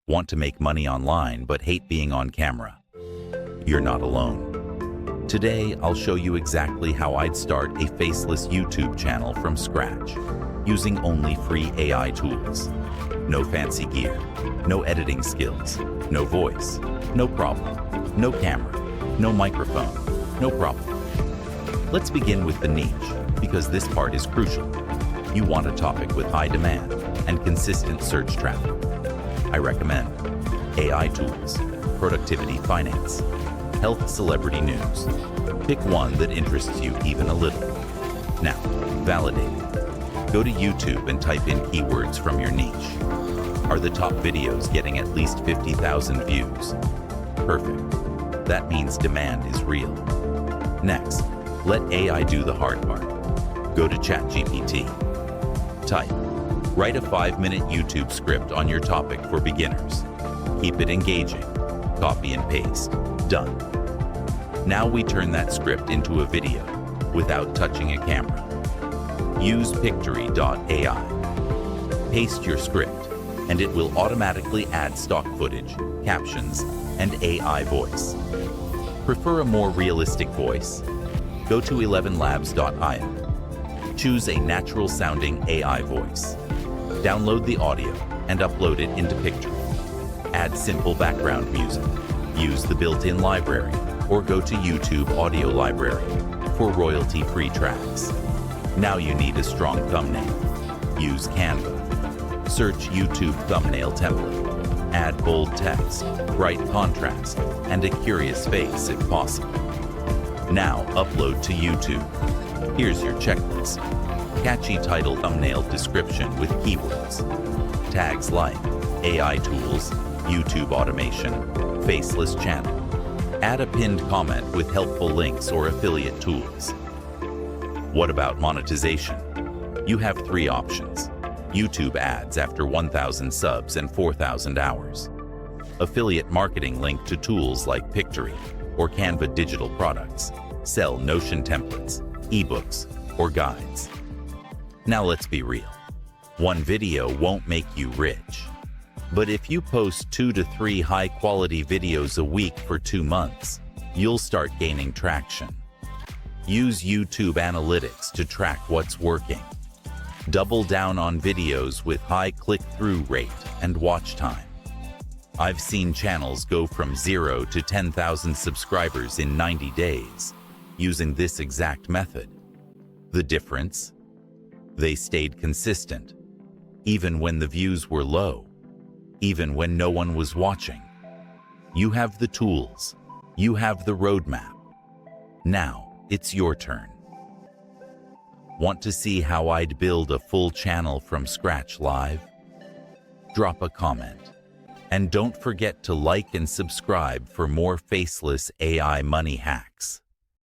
Want to make money online but hate being on camera? You're not alone. Today, I'll show you exactly how I'd start a faceless YouTube channel from scratch, using only free AI tools. No fancy gear, no editing skills, no voice, no problem, no camera, no microphone, no problem. Let's begin with the niche, because this part is crucial. You want a topic with high demand and consistent search traffic. I recommend AI tools, productivity finance, health celebrity news. Pick one that interests you even a little. Now, validate it. Go to YouTube and type in keywords from your niche. Are the top videos getting at least 50,000 views? Perfect. That means demand is real. Next, let AI do the hard part. Go to ChatGPT. Type. Write a 5-minute YouTube script on your topic for beginners. Keep it engaging. Copy and paste. Done. Now we turn that script into a video without touching a camera. Use pictory.ai. Paste your script, and it will automatically add stock footage, captions, and AI voice. Prefer a more realistic voice? Go to 11labs.io. Choose a natural-sounding AI voice. Download the audio and upload it into Pictory. Add simple background music. Use the built-in library, or go to YouTube Audio Library for royalty-free tracks. Now you need a strong thumbnail. Use Canva. Search YouTube thumbnail template. Add bold text, bright contrast, and a curious face if possible. Now upload to YouTube. Here's your checklist. Catchy title, thumbnail, description with keywords. Tags like AI tools, YouTube automation, faceless channel. Add a pinned comment with helpful links or affiliate tools. What about monetization? You have 3 options. YouTube ads after 1,000 subs and 4,000 hours. Affiliate marketing link to tools like Pictory or Canva digital products. Sell Notion templates, ebooks, or guides. Now let's be real. One video won't make you rich. But if you post 2 to 3 high-quality videos a week for 2 months, you'll start gaining traction. Use YouTube Analytics to track what's working. Double down on videos with high click-through rate and watch time. I've seen channels go from 0 to 10,000 subscribers in 90 days using this exact method. The difference? They stayed consistent, even when the views were low, even when no one was watching. You have the tools. You have the roadmap. Now, it's your turn. Want to see how I'd build a full channel from scratch live? Drop a comment. And don't forget to like and subscribe for more faceless AI money hacks.